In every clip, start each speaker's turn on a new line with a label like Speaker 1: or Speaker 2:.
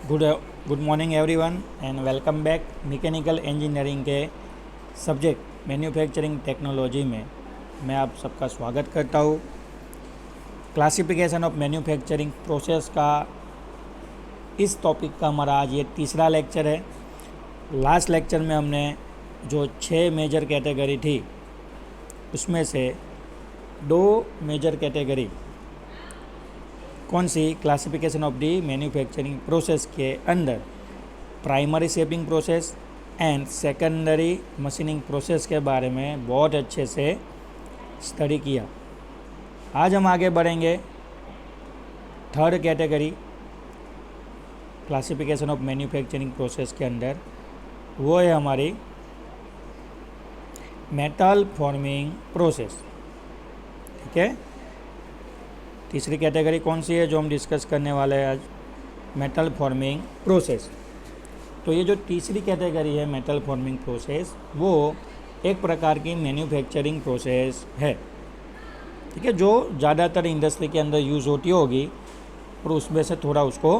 Speaker 1: Good good morning everyone and welcome back. Mechanical engineering के subject manufacturing technology में मैं आप सबका स्वागत करता हूँ। क्लासिफिकेशन ऑफ मैन्युफैक्चरिंग प्रोसेस का इस टॉपिक का हमारा आज ये तीसरा लेक्चर है। लास्ट लेक्चर में हमने जो 6 मेजर कैटेगरी थी उसमें से 2 मेजर कैटेगरी कौन सी classification of the manufacturing process के अंदर primary shaping process and secondary machining process के बारे में बहुत अच्छे से स्टडी किया। आज हम आगे बढ़ेंगे third category classification of manufacturing process के अंदर, वो है हमारी मेटल फॉर्मिंग प्रोसेस। ठीक है, तीसरी कैटेगरी कौन सी है जो हम डिस्कस करने वाले हैं आज? Metal forming process. तो ये जो तीसरी कैटेगरी है मेटल फॉर्मिंग प्रोसेस, वो एक प्रकार की मैन्युफैक्चरिंग प्रोसेस है। ठीक है, जो ज़्यादातर इंडस्ट्री के अंदर यूज़ होती होगी और उसमें से थोड़ा उसको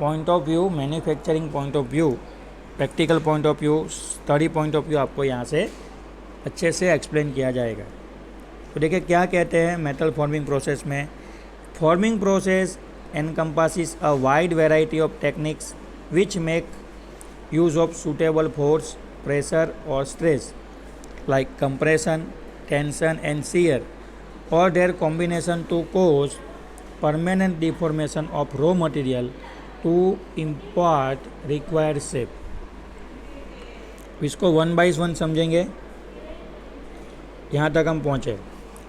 Speaker 1: point of view, manufacturing point of view, practical point of view, study point of view आपको यहाँ से अच्छे से एक्सप्लेन किया जाएगा। तो देखिए क्या कहते हैं मेटल फॉर्मिंग प्रोसेस में। Forming process encompasses a wide variety of techniques which make use of suitable force, pressure और stress like compression, tension and shear और their combination to cause permanent deformation of raw material to impart required shape. इसको 1 bye 1 समझेंगे, यहाँ तक हम पहुँचे।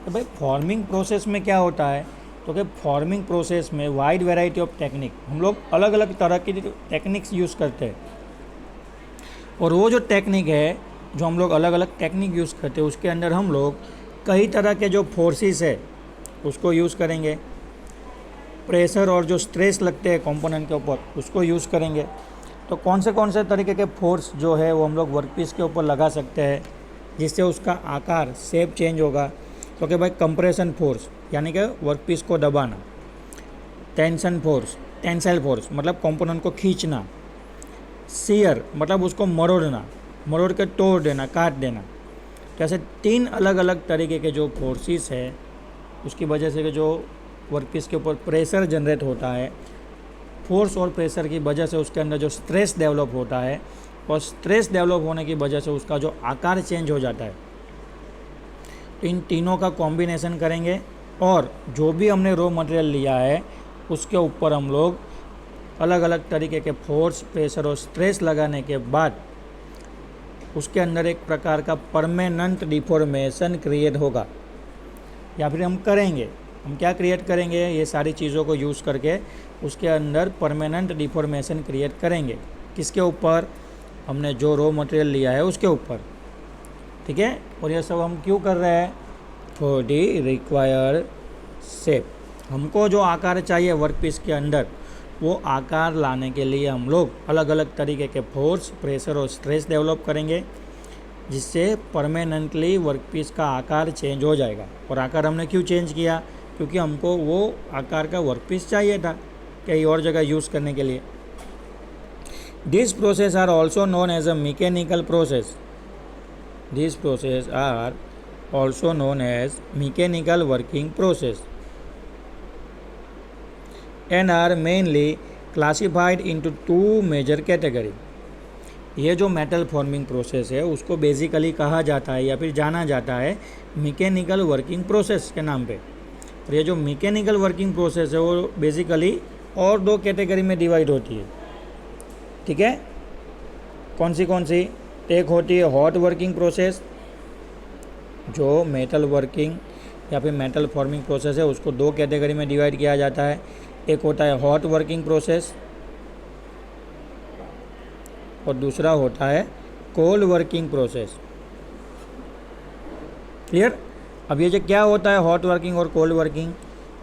Speaker 1: तो भाई फॉर्मिंग प्रोसेस में क्या होता है, तो कि फॉर्मिंग प्रोसेस में वाइड वैरायटी ऑफ टेक्निक, हम लोग अलग अलग तरह की टेक्निक्स यूज़ करते हैं। और वो जो टेक्निक है, जो हम लोग अलग अलग टेक्निक यूज़ करते हैं, उसके अंदर हम लोग कई तरह के जो फोर्सेस है उसको यूज़ करेंगे। प्रेशर और जो स्ट्रेस लगते हैं कंपोनेंट के ऊपर उसको यूज़ करेंगे। तो कौन से तरीके के फोर्स जो है वो हम लोग वर्कपीस के ऊपर लगा सकते हैं जिससे उसका आकार, शेप चेंज होगा। तो कि भाई कंप्रेशन फोर्स यानी कि वर्कपीस को दबाना, टेंशन फोर्स, टेंसाइल फोर्स मतलब कंपोनेंट को खींचना, शियर मतलब उसको मरोड़ के तोड़ देना, काट देना। तो ऐसे 3 अलग अलग तरीके के जो फोर्सेस है उसकी वजह से जो वर्कपीस के ऊपर प्रेशर जनरेट होता है, फोर्स और प्रेशर की वजह से उसके अंदर जो स्ट्रेस डेवलप होता है और स्ट्रेस डेवलप होने की वजह से उसका जो आकार चेंज हो जाता है। तो इन तीनों का कॉम्बिनेशन करेंगे और जो भी हमने रॉ मटेरियल लिया है उसके ऊपर हम लोग अलग अलग तरीके के फोर्स, प्रेशर और स्ट्रेस लगाने के बाद उसके अंदर एक प्रकार का परमानेंट डिफॉर्मेशन क्रिएट होगा, या फिर हम करेंगे। हम क्या क्रिएट करेंगे? ये सारी चीज़ों को यूज़ करके उसके अंदर परमानेंट डिफॉर्मेशन क्रिएट करेंगे। किसके ऊपर? हमने जो रॉ मटेरियल लिया है उसके ऊपर। ठीक है, और ये सब हम क्यों कर रहे हैं? For the required shape. हमको जो आकार चाहिए वर्कपीस के अंदर, वो आकार लाने के लिए हम लोग अलग अलग तरीके के फोर्स, प्रेशर और स्ट्रेस डेवलप करेंगे जिससे परमानेंटली वर्कपीस का आकार चेंज हो जाएगा। और आकार हमने क्यों चेंज किया? क्योंकि हमको वो आकार का वर्कपीस चाहिए था कहीं और जगह यूज़ करने के लिए। This process are also known as a mechanical process. These processes are also known as mechanical working process and are mainly classified into 2 major category। ये जो मेटल फॉर्मिंग प्रोसेस है उसको बेसिकली कहा जाता है या फिर जाना जाता है मैकेनिकल वर्किंग प्रोसेस के नाम पे। और ये जो मैकेनिकल वर्किंग प्रोसेस है वो बेसिकली और 2 कैटेगरी में डिवाइड होती है। ठीक है, कौन सी? एक होती है हॉट वर्किंग प्रोसेस, जो मेटल वर्किंग या फिर मेटल फॉर्मिंग प्रोसेस है उसको 2 कैटेगरी में डिवाइड किया जाता है। एक होता है हॉट वर्किंग प्रोसेस और दूसरा होता है कोल्ड वर्किंग प्रोसेस। क्लियर? अब ये जो क्या होता है हॉट वर्किंग और कोल्ड वर्किंग,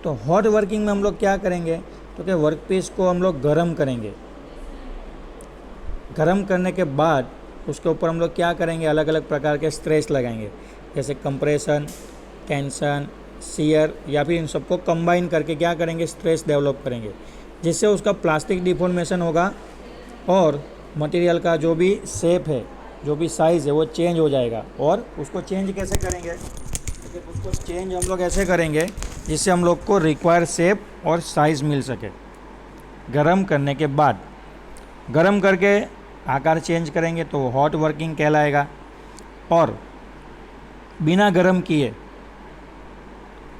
Speaker 1: तो हॉट वर्किंग में हम लोग क्या करेंगे? तो कि वर्कपीस को हम लोग गर्म करेंगे। गर्म करने के बाद उसके ऊपर हम लोग क्या करेंगे? अलग अलग प्रकार के स्ट्रेस लगाएंगे, जैसे कंप्रेशन, टेंशन, शियर, या फिर इन सबको कंबाइन करके क्या करेंगे? स्ट्रेस डेवलप करेंगे। जिससे उसका प्लास्टिक डिफॉर्मेशन होगा और मटेरियल का जो भी शेप है, जो भी साइज़ है वो चेंज हो जाएगा। और उसको चेंज कैसे करेंगे? उसको चेंज हम लोग ऐसे करेंगे जिससे हम लोग को रिक्वायर शेप और साइज़ मिल सके। गरम करने के बाद, गरम करके आकार चेंज करेंगे तो हॉट वर्किंग कहलाएगा। और बिना गरम किए,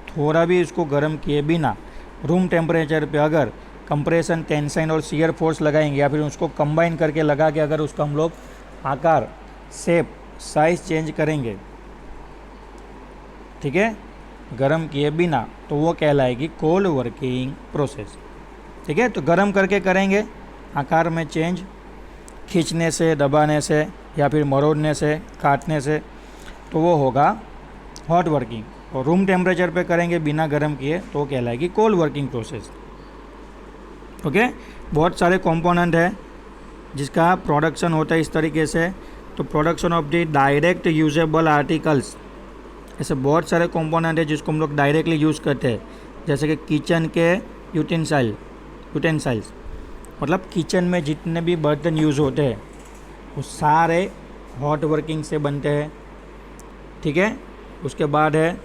Speaker 1: थोड़ा भी इसको गरम किए बिना, रूम टेम्परेचर पे अगर कंप्रेशन, टेंसाइन और शियर फोर्स लगाएंगे या फिर उसको कंबाइन करके लगा के अगर उसका हम लोग आकार, शेप, साइज़ चेंज करेंगे, ठीक है, गरम किए बिना, तो वो कहलाएगी कोल्ड वर्किंग प्रोसेस। ठीक है, तो गरम करके करेंगे आकार में चेंज, खींचने से, दबाने से या फिर मरोड़ने से, काटने से, तो वो होगा हॉट वर्किंग। और रूम टेम्परेचर पे करेंगे बिना गरम किए तो कहलाएगी कोल्ड वर्किंग प्रोसेस। ओके, बहुत सारे कंपोनेंट है जिसका प्रोडक्शन होता है इस तरीके से। तो production of the direct usable articles, ऐसे बहुत सारे कंपोनेंट है जिसको हम लोग डायरेक्टली यूज़ करते हैं, जैसे कि किचन के यूटेंसाइल्स, मतलब किचन में जितने भी बर्तन यूज़ होते हैं वो सारे हॉट वर्किंग से बनते हैं। ठीक है, उसके बाद है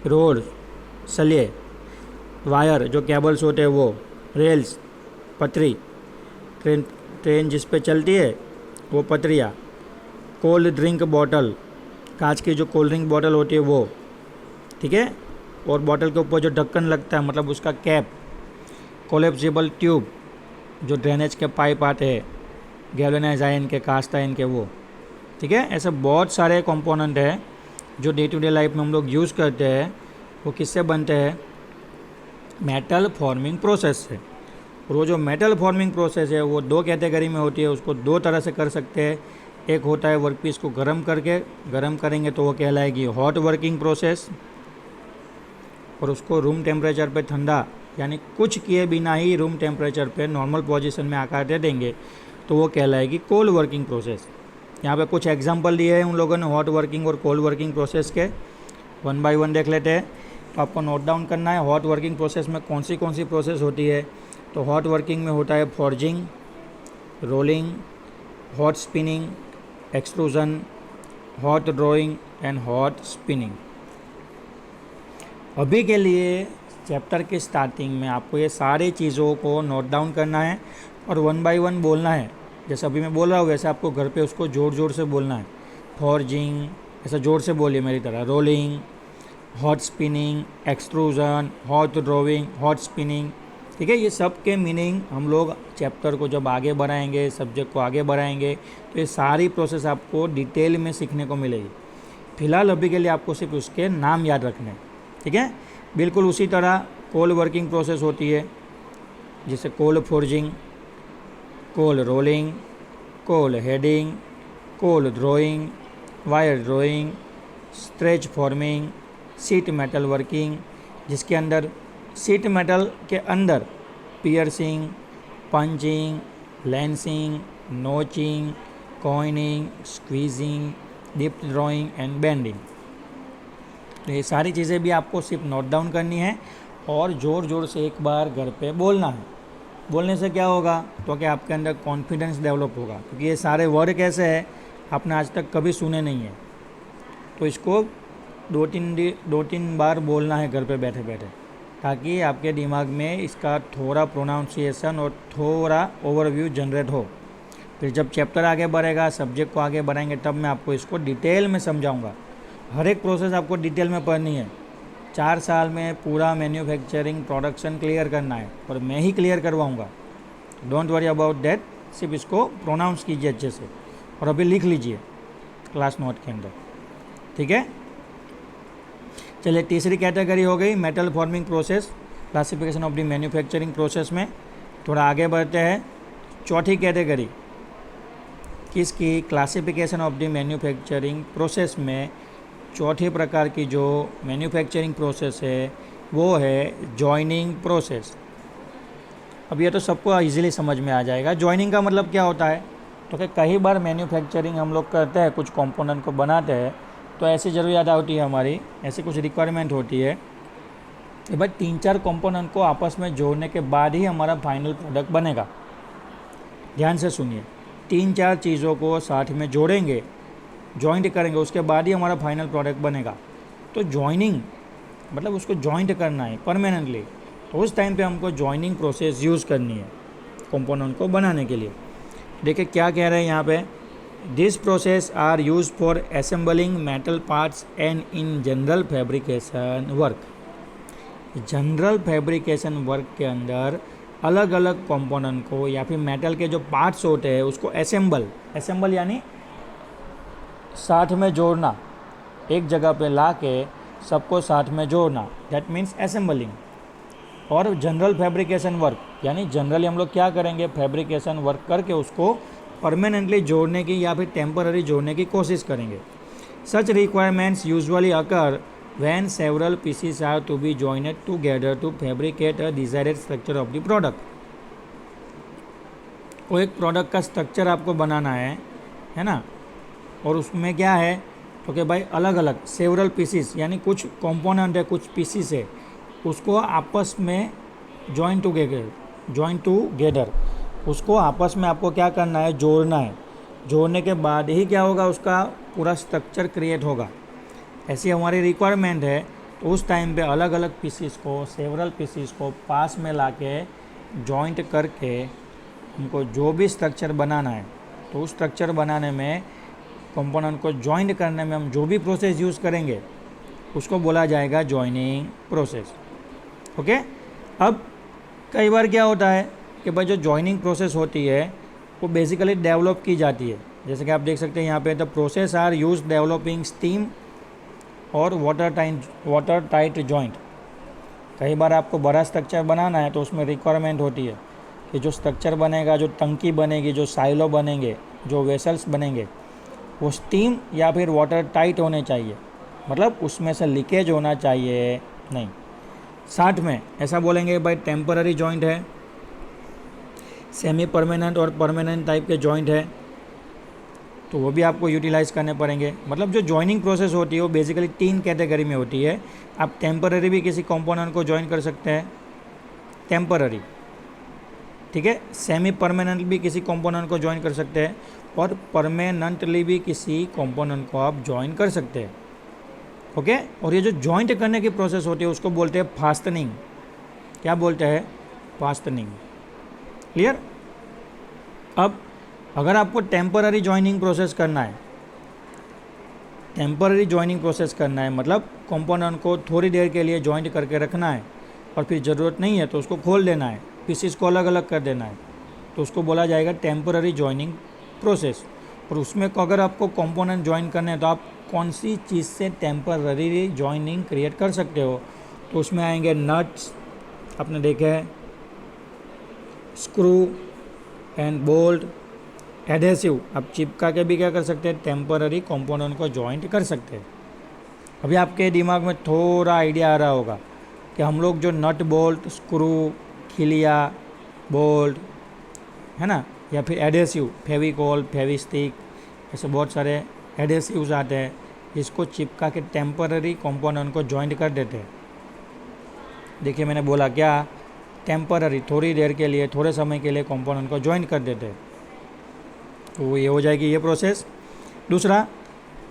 Speaker 1: रोड, सलिए, वायर, जो केबल्स होते हैं वो, रेल्स, पटरी, ट्रेन जिस पे चलती है वो पटरियाँ, कोल्ड ड्रिंक बॉटल, कांच की जो कोल्ड ड्रिंक बॉटल होती है वो, ठीक है, और बॉटल के ऊपर जो ढक्कन लगता है मतलब उसका कैप, कोलेप्सिबल ट्यूब, जो ड्रेनेज के पाइप आते हैं, गैल्वेनाइज आयरन के, कास्ट आयरन के, वो। ठीक है, ऐसे बहुत सारे कंपोनेंट हैं जो डे टू डे लाइफ में हम लोग यूज़ करते हैं। वो किससे बनते हैं? मेटल फॉर्मिंग प्रोसेस से। और वो जो मेटल फॉर्मिंग प्रोसेस है वो दो कैटेगरी में होती है, उसको दो तरह से कर सकते हैं। एक होता है वर्कपीस को गर्म करके, गर्म करेंगे तो वो कहलाएगी हॉट वर्किंग प्रोसेस, और उसको रूम टेम्परेचर पे ठंडा, यानी कुछ किए बिना ही रूम टेम्परेचर पे नॉर्मल पोजीशन में आकार दे देंगे तो वो कहलाएगी कोल्ड वर्किंग प्रोसेस। यहाँ पे कुछ एग्जांपल दिए हैं उन लोगों ने हॉट वर्किंग और कोल्ड वर्किंग प्रोसेस के, वन बाय वन देख लेते हैं। तो आपको नोट डाउन करना है हॉट वर्किंग प्रोसेस में कौन सी प्रोसेस होती है। तो हॉट वर्किंग में होता है forging, rolling, hot spinning, extrusion, hot drawing and hot spinning. अभी के लिए चैप्टर के स्टार्टिंग में आपको ये सारी चीज़ों को नोट डाउन करना है और वन बाय वन बोलना है। जैसे अभी मैं बोल रहा हूँ वैसे आपको घर पे उसको जोर जोर से बोलना है। फॉर्जिंग, ऐसा जोर से बोलिए मेरी तरह। Rolling, hot spinning, extrusion, hot drawing, hot spinning. ठीक है, ये सब के मीनिंग हम लोग चैप्टर को जब आगे बढ़ाएंगे, सब्जेक्ट को आगे बढ़ाएंगे, तो ये सारी प्रोसेस आपको डिटेल में सीखने को मिलेगी। फिलहाल अभी के लिए आपको सिर्फ उसके नाम याद रखने हैं। ठीक है, बिल्कुल उसी तरह कोल्ड वर्किंग प्रोसेस होती है, जैसे cold forging, cold rolling, cold heading, cold drawing, wire drawing, stretch forming, sheet metal working, जिसके अंदर शीट मेटल के अंदर piercing, punching, lensing, notching, coining, squeezing, deep drawing and bending. तो ये सारी चीज़ें भी आपको सिर्फ नोट डाउन करनी है और ज़ोर ज़ोर से एक बार घर पे बोलना है। बोलने से क्या होगा? तो कि आपके अंदर कॉन्फिडेंस डेवलप होगा, क्योंकि ये सारे वर्ड कैसे हैं आपने आज तक कभी सुने नहीं है। तो इसको दो तीन बार बोलना है घर पे बैठे बैठे, ताकि आपके दिमाग में इसका थोड़ा प्रोनाउंसिएशन और थोड़ा ओवरव्यू जनरेट हो। फिर जब चैप्टर आगे बढ़ेगा, सब्जेक्ट को आगे बढ़ाएंगे, तब मैं आपको इसको डिटेल में समझाऊंगा। हर एक प्रोसेस आपको डिटेल में पढ़नी है। 4 साल में पूरा मैन्युफैक्चरिंग प्रोडक्शन क्लियर करना है और मैं ही क्लियर करवाऊंगा। डोंट वरी अबाउट दैट, सिर्फ इसको प्रोनाउंस कीजिए अच्छे से और अभी लिख लीजिए क्लास नोट के अंदर। ठीक है, चलिए तीसरी कैटेगरी हो गई metal forming process, classification of the manufacturing process में। थोड़ा आगे बढ़ते हैं, चौथी कैटेगरी किसकी? Classification of the manufacturing process में चौथे प्रकार की जो मैन्युफैक्चरिंग प्रोसेस है वो है जॉइनिंग प्रोसेस। अब ये तो सबको इजीली समझ में आ जाएगा। जॉइनिंग का मतलब क्या होता है? तो कि कई बार मैन्युफैक्चरिंग हम लोग करते हैं, कुछ कंपोनेंट को बनाते हैं, तो ऐसी ज़रूरियात होती है हमारी, ऐसी कुछ रिक्वायरमेंट होती है कि भाई 3-4 कंपोनेंट को आपस में जोड़ने के बाद ही हमारा फाइनल प्रोडक्ट बनेगा। ध्यान से सुनिए, 3-4 चीज़ों को साथ में जोड़ेंगे, जॉइंट करेंगे, उसके बाद ही हमारा फाइनल प्रोडक्ट बनेगा। तो जॉइनिंग मतलब उसको जॉइंट करना है परमानेंटली, तो उस टाइम पे हमको जॉइनिंग प्रोसेस यूज़ करनी है कंपोनेंट को बनाने के लिए। देखिए क्या कह रहे हैं यहाँ पे, this process are use for assembling metal parts and in general fabrication work. General fabrication work के अंदर अलग अलग कंपोनेंट को या फिर मेटल के जो पार्ट्स होते हैं उसको असेंबल यानी साथ में जोड़ना, एक जगह पे ला के सबको साथ में जोड़ना, दैट मीन्स असेंबलिंग। और जनरल फैब्रिकेशन वर्क यानी जनरली हम लोग क्या करेंगे, फैब्रिकेशन वर्क करके उसको परमानेंटली जोड़ने की या फिर टेम्पररी जोड़ने की कोशिश करेंगे। Such requirements usually occur when several pieces are to be joined together to fabricate a desired structure of the product। वो एक प्रोडक्ट का स्ट्रक्चर आपको बनाना है ना, और उसमें क्या है तो कि भाई अलग अलग सेवरल पीसीस यानी कुछ कंपोनेंट है, कुछ पीसीस है, उसको आपस में जॉइन टूगेदर उसको आपस में आपको क्या करना है, जोड़ना है। जोड़ने के बाद ही क्या होगा, उसका पूरा स्ट्रक्चर क्रिएट होगा। ऐसी हमारी रिक्वायरमेंट है, तो उस टाइम पे अलग अलग पीसीस को, सेवरल पीसीस को पास में लाके जॉइंट करके हमको जो भी स्ट्रक्चर बनाना है, तो उस स्ट्रक्चर बनाने में कंपोनेंट को जॉइंट करने में हम जो भी प्रोसेस यूज़ करेंगे उसको बोला जाएगा जॉइनिंग प्रोसेस। ओके। अब कई बार क्या होता है कि भाई जो जॉइनिंग प्रोसेस होती है वो बेसिकली डेवलप की जाती है। जैसे कि आप देख सकते हैं यहाँ पे, the process are use developing steam और वाटर टाइट जॉइंट। कई बार आपको बड़ा स्ट्रक्चर बनाना है तो उसमें रिक्वायरमेंट होती है कि जो स्ट्रक्चर बनेगा, जो टंकी बनेगी, जो साइलो बनेंगे, जो वेसल्स बनेंगे, वो स्टीम या फिर वाटर टाइट होने चाहिए, मतलब उसमें से लीकेज होना चाहिए नहीं। साथ में ऐसा बोलेंगे भाई टेम्पररी जॉइंट है, सेमी परमानेंट और परमानेंट टाइप के जॉइंट है, तो वो भी आपको यूटिलाइज़ करने पड़ेंगे। मतलब जो जॉइनिंग प्रोसेस होती है वो बेसिकली 3 कैटेगरी में होती है। आप टेम्पररी भी किसी कंपोनेंट को जॉइन कर सकते हैं, टेम्पररी, ठीक है। सेमी परमानेंट भी किसी कंपोनेंट को जॉइन कर सकते हैं, और परमानेंटली भी किसी कंपोनेंट को आप जॉइन कर सकते हैं। ओके। और ये जो जॉइंट करने की प्रोसेस होती है उसको बोलते हैं फास्टनिंग। क्या बोलते हैं? फास्टनिंग। क्लियर। अब अगर आपको टेम्पररी जॉइनिंग प्रोसेस करना है, टेम्पररी जॉइनिंग प्रोसेस करना है मतलब कंपोनेंट को थोड़ी देर के लिए जॉइंट करके रखना है और फिर ज़रूरत नहीं है तो उसको खोल देना है, पीसेस को अलग अलग कर देना है, तो उसको बोला जाएगा टेम्पररी जॉइनिंग प्रोसेस। और उसमें अगर आपको कंपोनेंट जॉइन करने हैं तो आप कौन सी चीज़ से टेम्पररी जॉइनिंग क्रिएट कर सकते हो, तो उसमें आएंगे नट्स, आपने देखे हैं, स्क्रू एंड बोल्ट, एडहेसिव। आप चिपका के भी क्या कर सकते हैं, टेम्पररी कंपोनेंट को जॉइंट कर सकते हैं। अभी आपके दिमाग में थोड़ा आइडिया आ रहा होगा कि हम लोग जो नट बोल्ट, स्क्रू, खिलिया, बोल्ट है ना, या फिर एडहेसिव, फेविकॉल, फेविस्टिक, ऐसे बहुत सारे एडहेसिव्स आते हैं, इसको चिपका के टेम्पररी कंपोनेंट को जॉइंट कर देते हैं। देखिए मैंने बोला क्या, टेम्पररी, थोड़ी देर के लिए, थोड़े समय के लिए कंपोनेंट को जॉइंट कर देते हैं, तो ये हो जाएगी ये प्रोसेस। दूसरा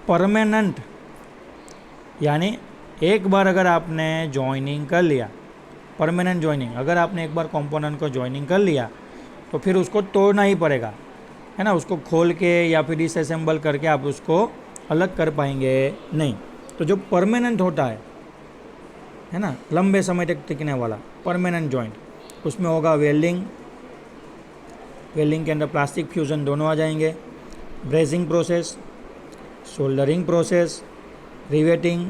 Speaker 1: परमानेंट, यानी एक बार अगर आपने जॉइनिंग कर लिया, परमानेंट जॉइनिंग, अगर आपने एक बार कंपोनेंट को जॉइनिंग कर लिया तो फिर उसको तोड़ना ही पड़ेगा, है ना। उसको खोल के या फिर डिसअसेंबल करके आप उसको अलग कर पाएंगे नहीं। तो जो परमानेंट होता है ना, लंबे समय तक टिकने वाला परमानेंट जॉइंट, उसमें होगा वेल्डिंग, वेल्डिंग के अंदर प्लास्टिक फ्यूज़न दोनों आ जाएंगे, brazing process, soldering process, riveting,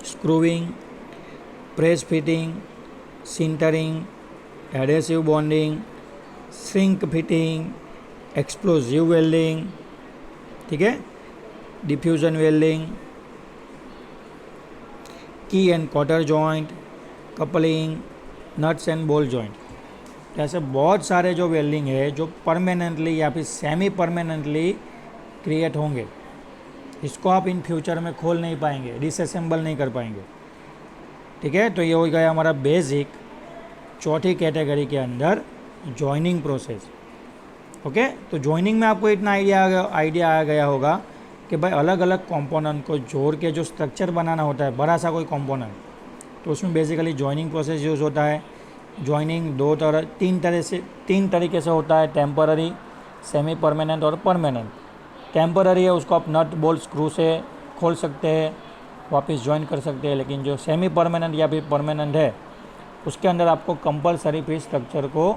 Speaker 1: screwing, press fitting, sintering, adhesive bonding, shrink fitting, explosive welding, ठीक है, diffusion welding, key and cotter joint, coupling, nuts and bolt joint. ऐसे बहुत सारे जो वेल्डिंग है जो परमानेंटली या फिर सेमी परमानेंटली क्रिएट होंगे, इसको आप इन फ्यूचर में खोल नहीं पाएंगे, डिसअसेंबल नहीं कर पाएंगे। ठीक है। तो ये हो गया हमारा बेसिक, चौथी कैटेगरी के अंदर जॉइनिंग प्रोसेस। ओके, तो जॉइनिंग में आपको इतना आइडिया आ गया होगा कि भाई अलग अलग कंपोनेंट को जोड़ के जो स्ट्रक्चर बनाना होता है, बड़ा सा कोई कंपोनेंट, तो उसमें बेसिकली जॉइनिंग प्रोसेस यूज़ होता है। जॉइनिंग तीन तरीके से होता है, टेम्पररी, सेमी परमानेंट और परमानेंट। टेम्पररी है उसको आप नट बोल्ट स्क्रू से खोल सकते हैं, वापस ज्वाइन कर सकते हैं, लेकिन जो सेमी परमानेंट या फिर परमानेंट है उसके अंदर आपको कंपलसरी पीस स्ट्रक्चर को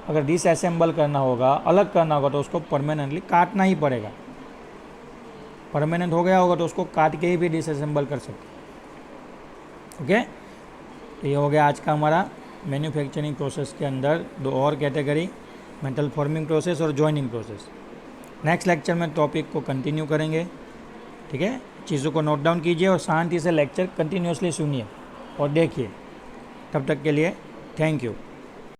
Speaker 1: अगर डिसअसेंबल करना होगा, अलग करना होगा, तो उसको परमानेंटली काटना ही पड़ेगा। परमानेंट हो गया होगा तो उसको काट के ही भी डिसअसेंबल कर सकते। ओके, तो ये हो गया आज का हमारा मैन्युफैक्चरिंग प्रोसेस के अंदर दो और कैटेगरी, मेटल फॉर्मिंग प्रोसेस और जॉइनिंग प्रोसेस। नेक्स्ट लेक्चर में टॉपिक को कंटिन्यू करेंगे, ठीक है। चीज़ों को नोट डाउन कीजिए और शांति से लेक्चर कंटिन्यूसली सुनिए और देखिए। तब तक के लिए थैंक यू।